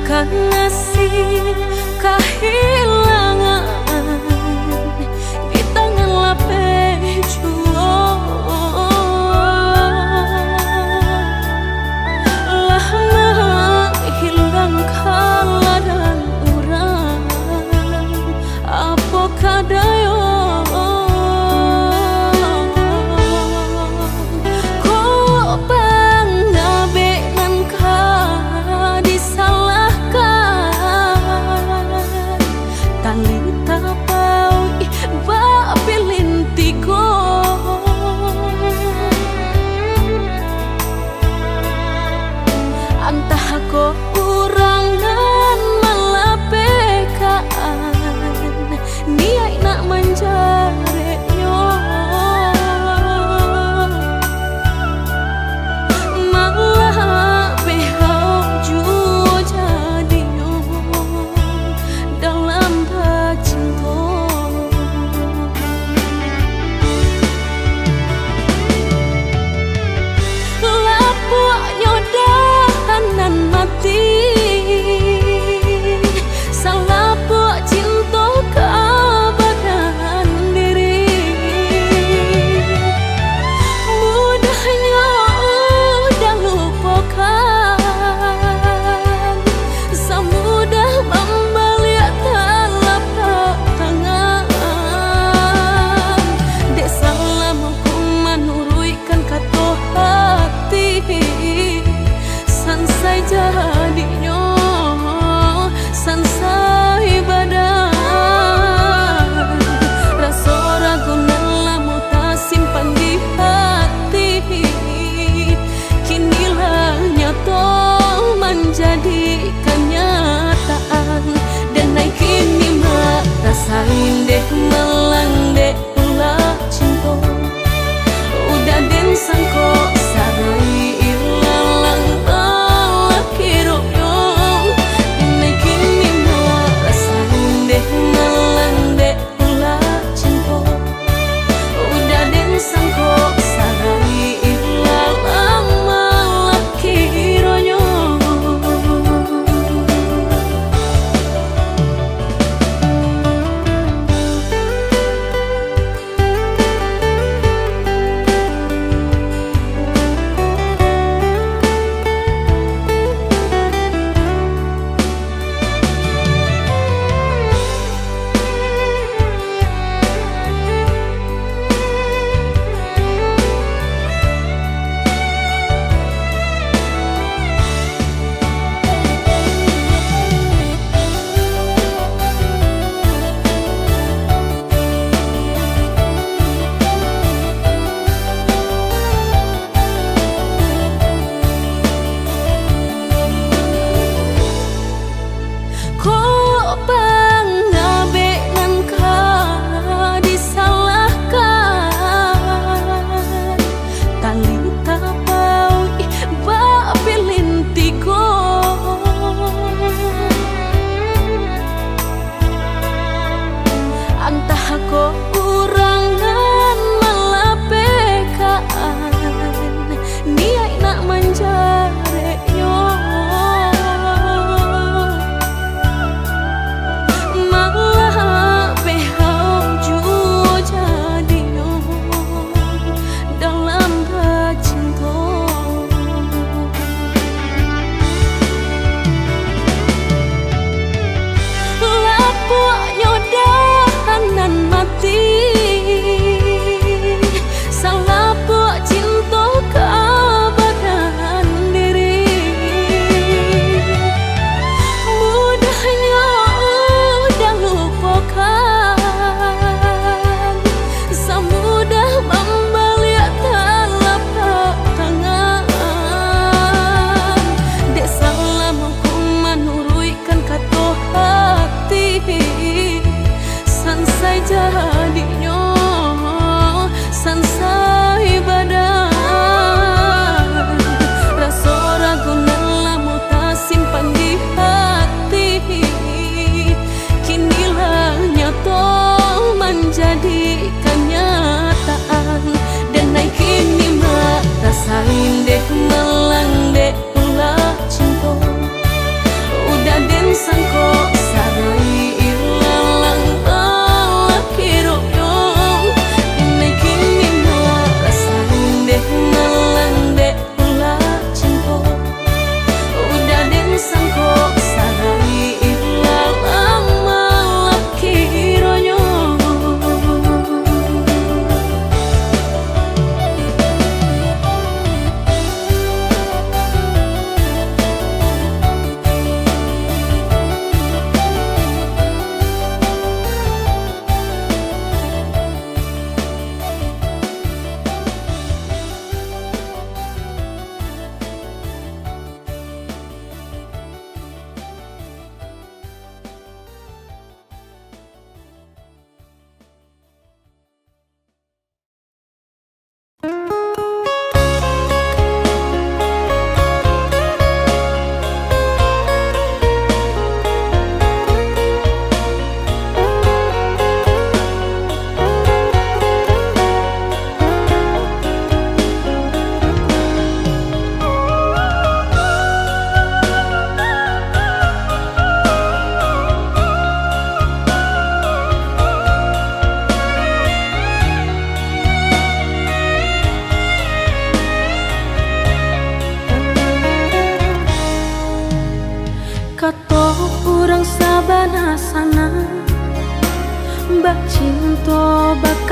karena si kehilangan di tangan lapeh jual lah menghilang kala dan urang apa kadayo ko urangan malapekaan niai nak menjare yo malah behau juo jadi yo dalam cinta lapuk nyodahan mati salah buat cinta keabadian diri mudahnya udah lupakan semudah membalik telapak tangan dek salah hukuman uruikan kata hati sansai jadinya sansai badan rasa ragu nelamu tak simpan di hati kinilah nyata menjadi kenyataan dan naik kini mak rasain deh melang deh ulah cinta udah den sangko sarai ilalang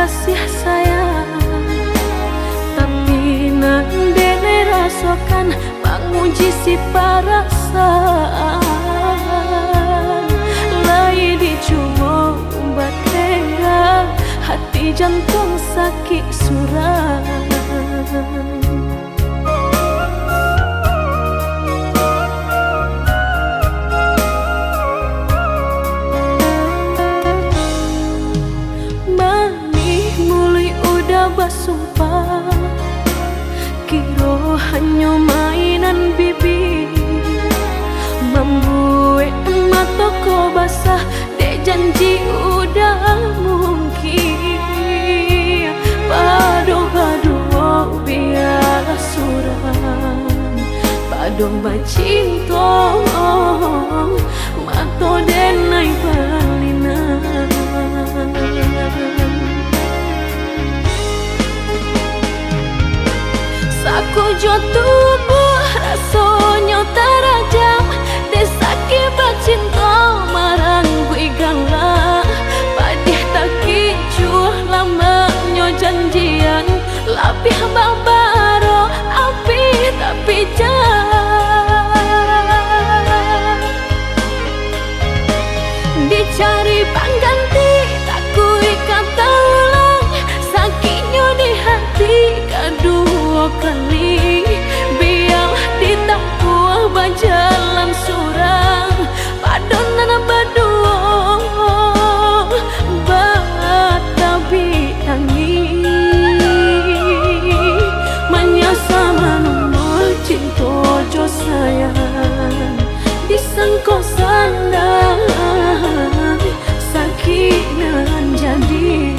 kasih sayang, tapi nandene rasakan menguji si perasaan. Lai dicuma batera, hati jantung sakit suram. Sumpah kiro hanya mainan bibi, membuat mataku basah dek janji udah mungkin. Padu-padu biar suram, padu bacinto mato denai balinan. Aku jo tubuh rasanya terajam, desaki bacinta marang gue gala. Padih tak kicuh lamanya janjian, lapih babaro api tapi jah. Dicari pengganti tak kui kata ulang, sakitnya di hati kedua kali. Biarlah ditempuh berjalan surang, padonan berdua batabi tangi. Menyasa menunggu cinta jo sayang, disangko sandang sakit nan jadi.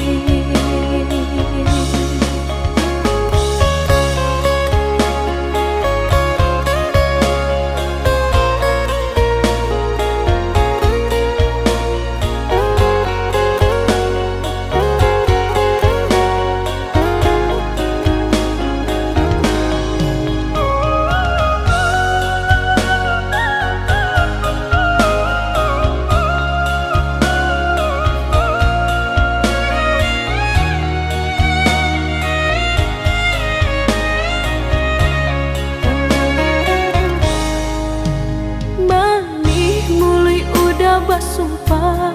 Sumpah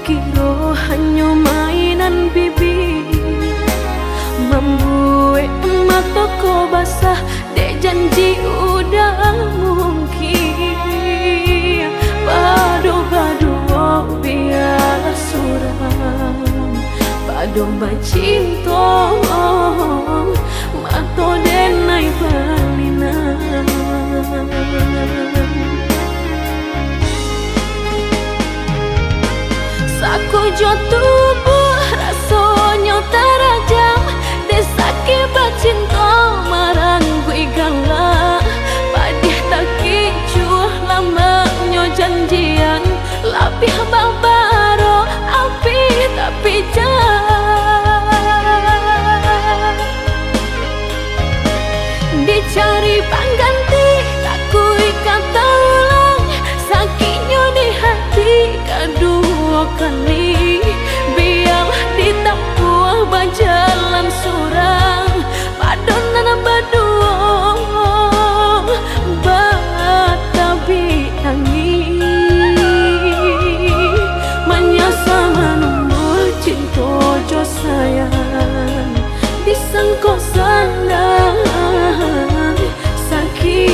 kiro hanya mainan bibi, membuat mataku basah dek janji udah mungkin. Padu-padu biar suram, padu bacinto mato denai balinan. Aku jo tubuh rasanya terajam, desaki bacinta marang gue gala. Padih tak kicuh lamanya janjian, lapih babaro api tapi jah. Dicari pengganti tak kui kata ulang, sakitnya di hati kedua kali. Biarlah ditempuh berjalan surang, padonan berdua batabi tangi. Menyasa menunggu cinta jo sayang, disangko sandang sakit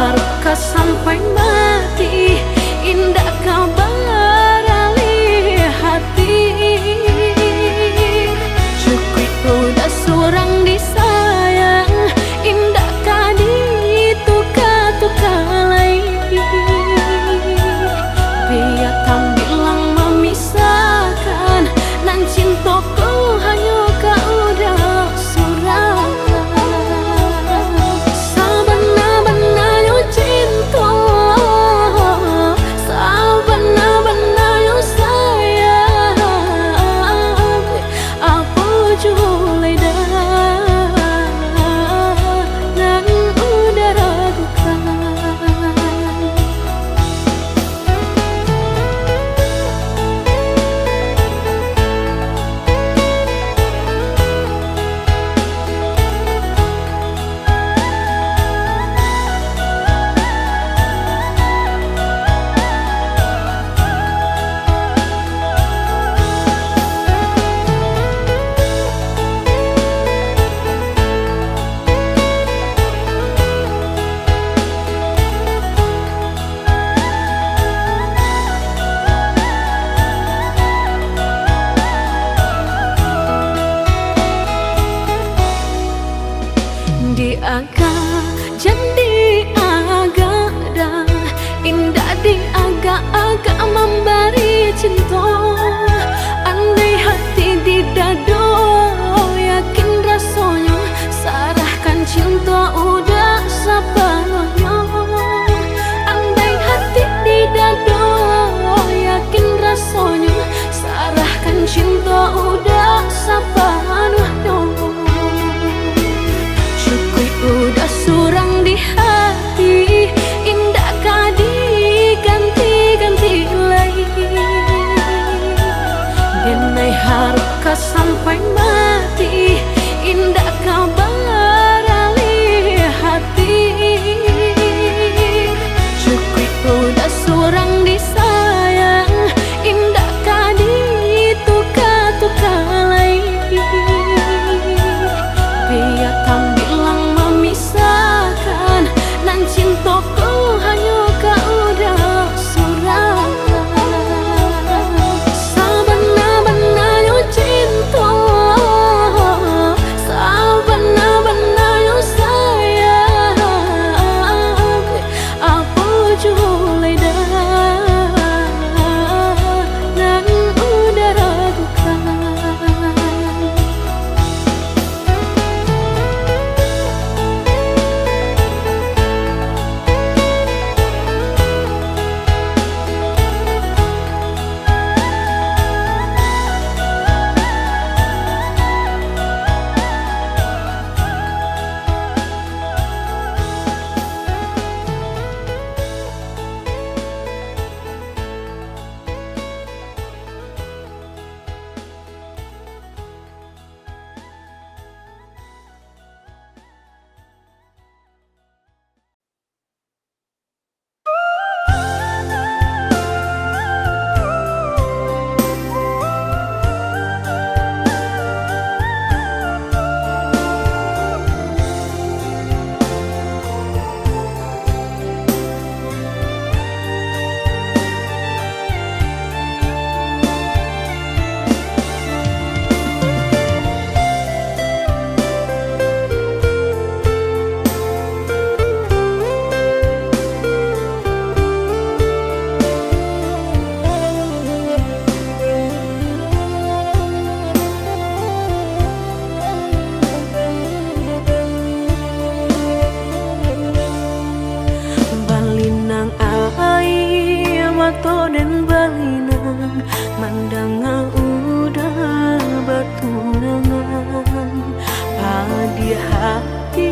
haruskah sampai mati, indah kabar alih hati. Cukup udah seorang disayang, indah kadi tuka-tuka lagi. Biar tak bilang memisahkan, nan cintaku hanya kau udah surang. Sabana-bana yo cinta, sabana-bana yo sayang, apa julai dah nan udah ragukan. Di agak jadi agak dah, indah di agak-agak memberi cinta. Andai hati di dado yakin rasanya, sarahkan cinta udah sepenuhnya. Andai hati di dado yakin rasanya, sarahkan cinta udah sepenuhnya. Udah surang di hati, indah kadi ganti-ganti lagi. Denai haruskah sampai mati, indah kabar alih hati. Cukup udah surang disayang, indah kadi tuka-tuka lagi. Biar tak bilang memisahkan, nan cintaku hanya kau udah surang. Sabana-bana yo cinta, sabana-bana yo sayang, apa julai dah nan udah ragukan. Mato dan balinang mandang udah bertunangan. Padi hati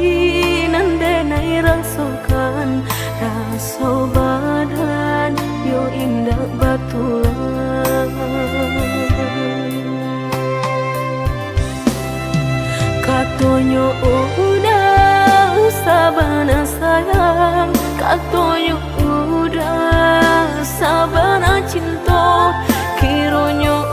nan denai rasakan, rasa badan yo indah batulan. Katonyo udah sabana sayang, katonyo udah sabana cinta, kironyo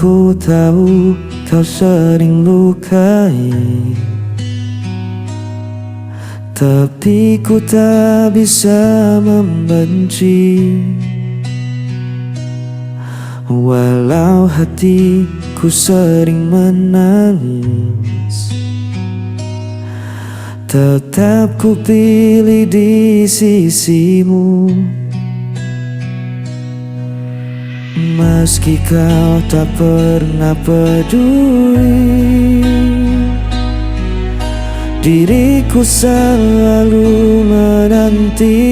Aku tahu kau sering lukai, tapi ku tak bisa membenci. Walau hatiku sering menangis, tetap ku pilih di sisimu. Meski kau tak pernah peduli, diriku selalu menanti.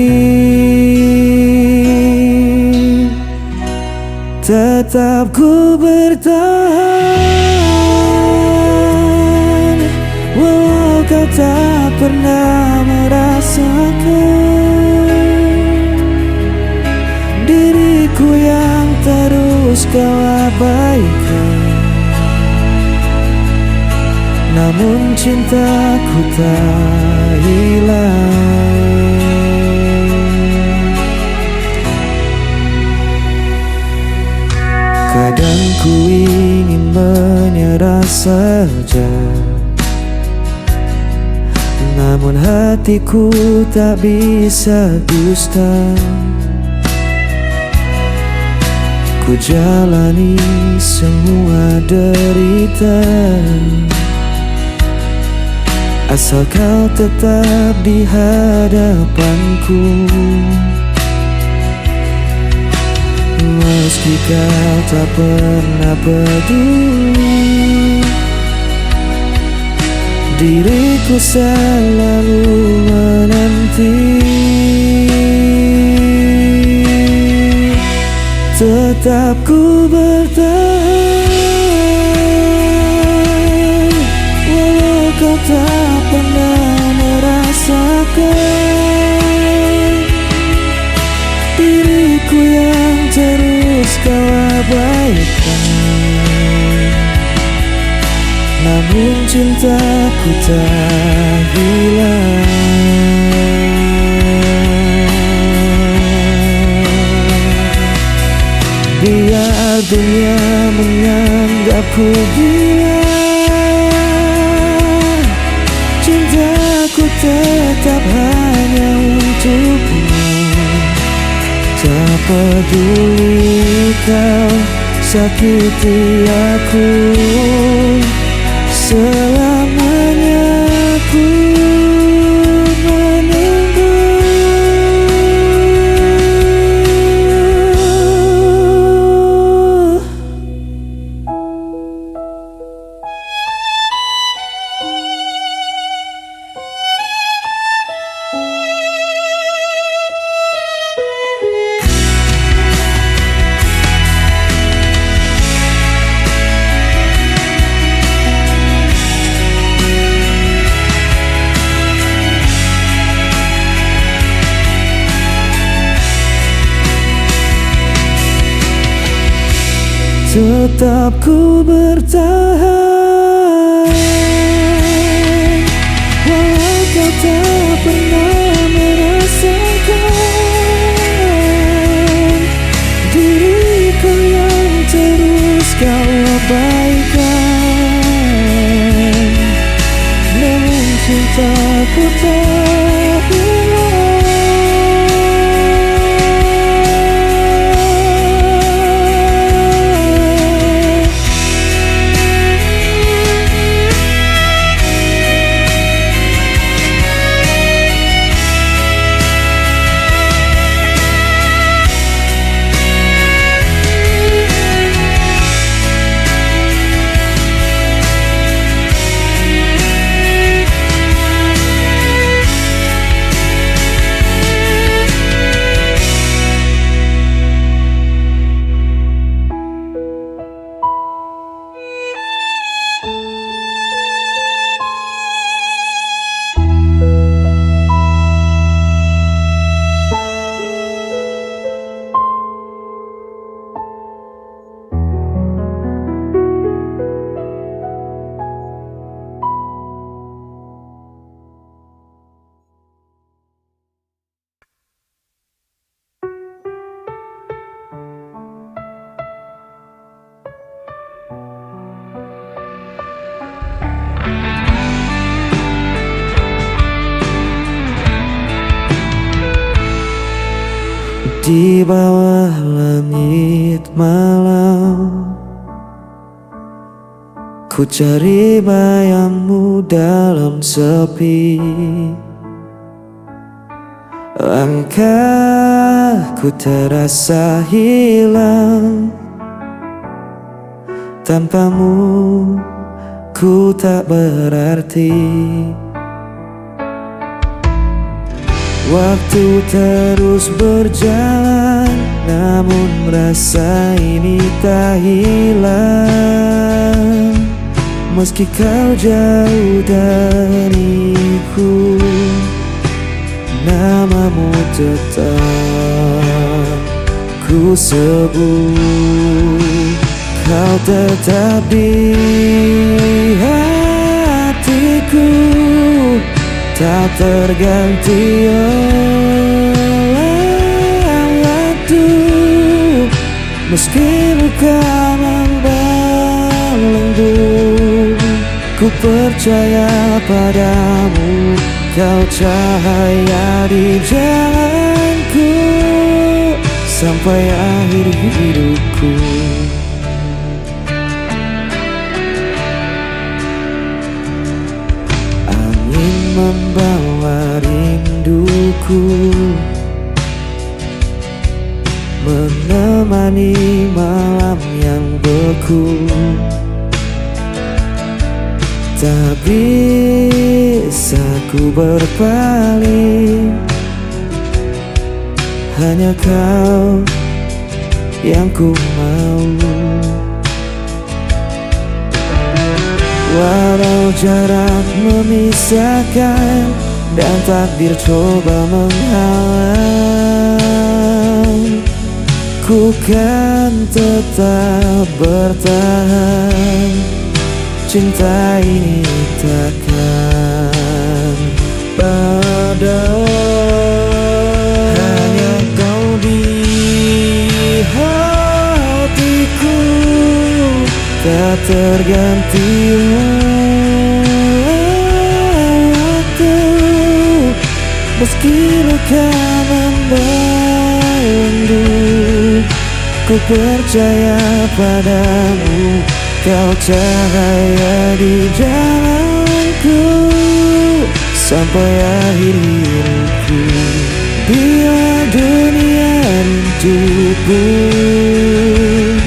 Tetap ku bertahan, walau kau tak pernah merasakan. Diriku yang terus kau abaikan, namun cintaku tak hilang. Kadang ku ingin menyerah saja, namun hatiku tak bisa dusta. Ku jalani semua derita, asal kau tetap di hadapanku. Meski kau tak pernah peduli, diriku selalu menanti. Tetap ku bertahan, walau kau tak pernah merasakan. Diriku yang terus kau abaikan, namun cintaku tak hilang. Biar dunia menganggapku gila, cintaku tetap hanya untukmu. Tak peduli kau sakiti aku, selamanya aku menunggu. Tetap ku bertahan, walau kau tak pernah merasakan. Diriku yang terus kau abaikan, namun cintaku tak hilang. di bawah langit malam. Ku cari bayangmu dalam sepi. Langkahku terasa hilang. Tanpamu ku tak berarti. Waktu terus berjalan, namun rasa ini tak hilang. Meski kau jauh dariku, namamu tetap ku sebut. Kau tetap di hatiku, tak terganti oleh waktu. Meski luka membelenggu, ku percaya padamu. Kau cahaya di jalanku sampai akhir hidupku. Angin membawa rinduku, menemani malam yang beku. Tak bisa ku berpaling, hanya kau yang ku mau. Walau jarak memisahkan dan takdir coba menghalang, ku kan tetap bertahan. Cinta ini takkan padam. Hanya kau di hatiku, tak terganti waktu. Meski luka membelenggu, ku percaya padamu. Kau cahaya di jalanku sampai akhir hidupku. Bila dunia rindu pun,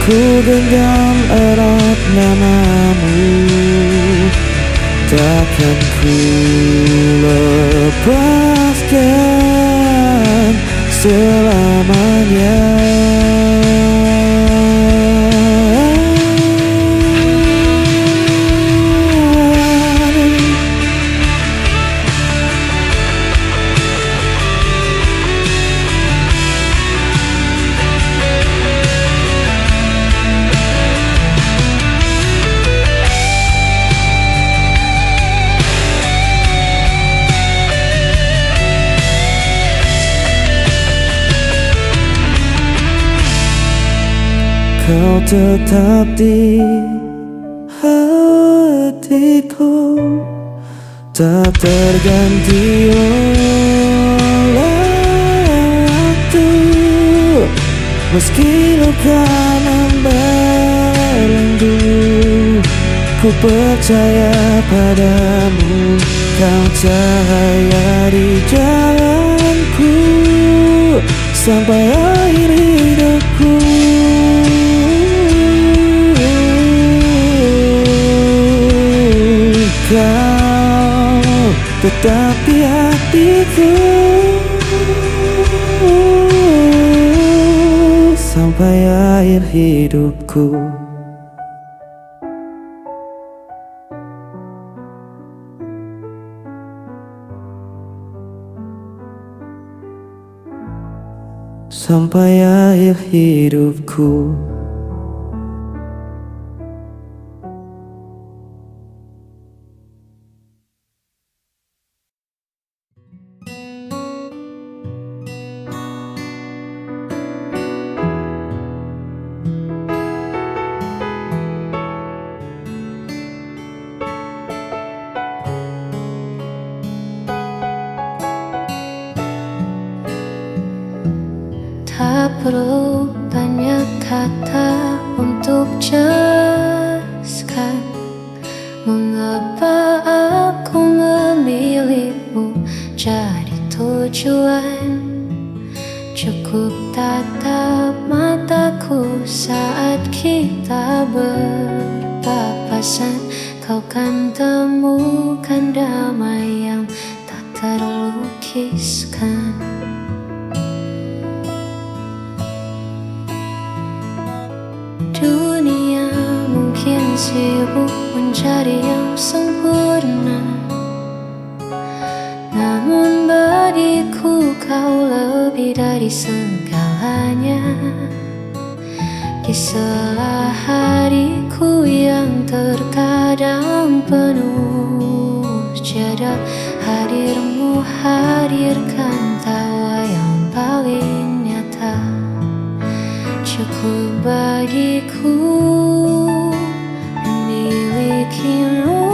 ku genggam erat namamu. Takkan ku lepaskan selamanya. Kau tetap di hatiku, tak terganti oleh waktu. Meski luka membelenggu, ku percaya padamu. Kau cahaya di jalanku sampai akhir hidupku. Kau tetap di hatiku sampai akhir hidupku. Sampai akhir hidupku. tak perlu banyak kata untuk jelaskan mengapa aku memilihmu jadi tujuan. Cukup tatap mataku saat kita berpapasan, kau kan temukan damai yang tak terlukiskan. Dunia mungkin sibuk mencari yang sempurna, namun bagiku kau lebih dari segalanya. Di sela hariku yang terkadang penuh jeda, hadirmu hadirkan tawa yang paling nyata. Cukup bagiku memilikimu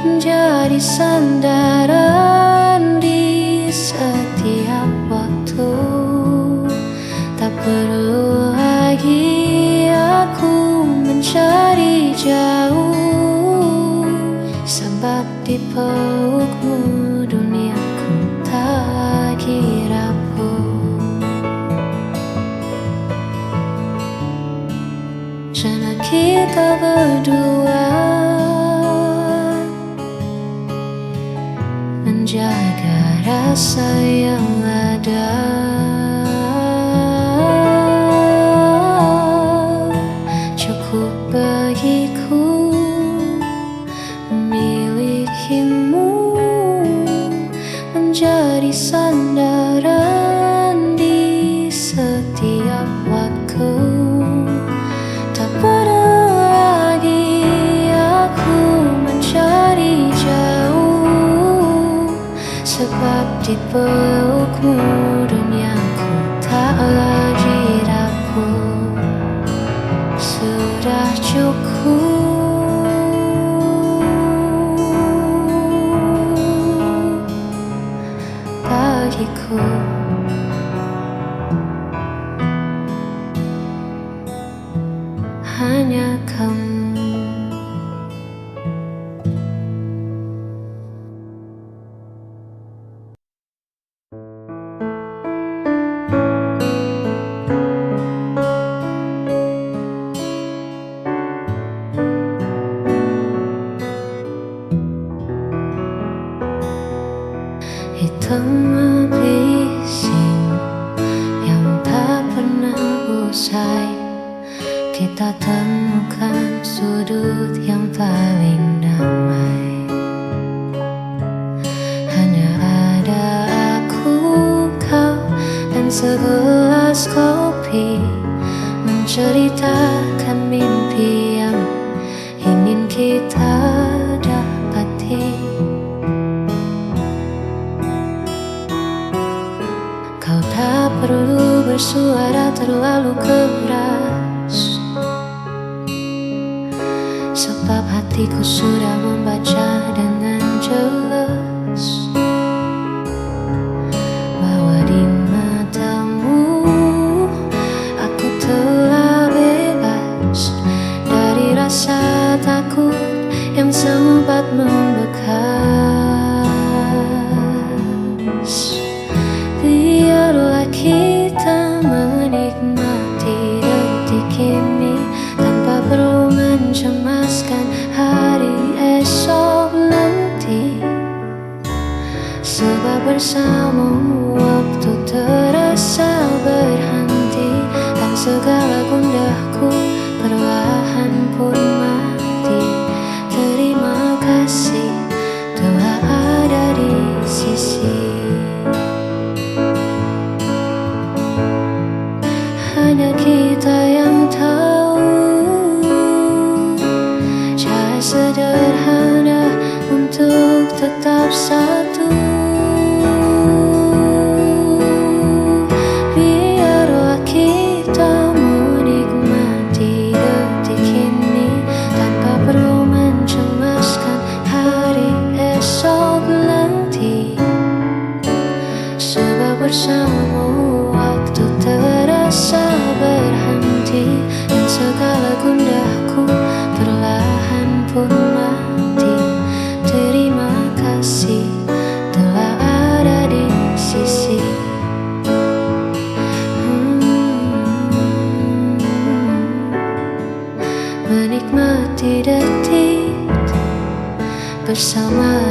menjadi sandaran di setiap waktu. Tak perlu lagi aku mencari jauh, sebab di pelukmu duniaku tak lagi rapuh. Karena kita berdua menjaga rasa yang ada. Cukup bagiku memilikimu menjadi sandaran di setiap waktu. Tak perlu lagi aku mencari jauh, sebab di pelukmu duniaku tak lagi rapuh. Sudah cukup bagiku. Hanya kamu. Hitam bising yang tak pernah usai, kita temukan sudut yang paling damai. Hanya ada aku, kau, dan segelas kopi, menceritakan mimpi yang ingin kita dapati. Kau tak perlu bersuara terlalu keras, sebab hatiku sudah membaca dengan jelas bahwa di matamu aku telah bebas dari rasa takut yang sempat membekas. Biarlah kita menikmati detik ini tanpa perlu mencemaskan hari esok nanti, sebab bersamamu waktu terasa berhenti, dan segala gundaku perlahan pun mati. Terima kasih telah ada di sisi. Hanya kita yang tahu cara sederhana untuk tetap satu. Biarlah kita menikmati detik ini tanpa perlu mencemaskan hari esok nanti, sebab bersamamu waktu bersama.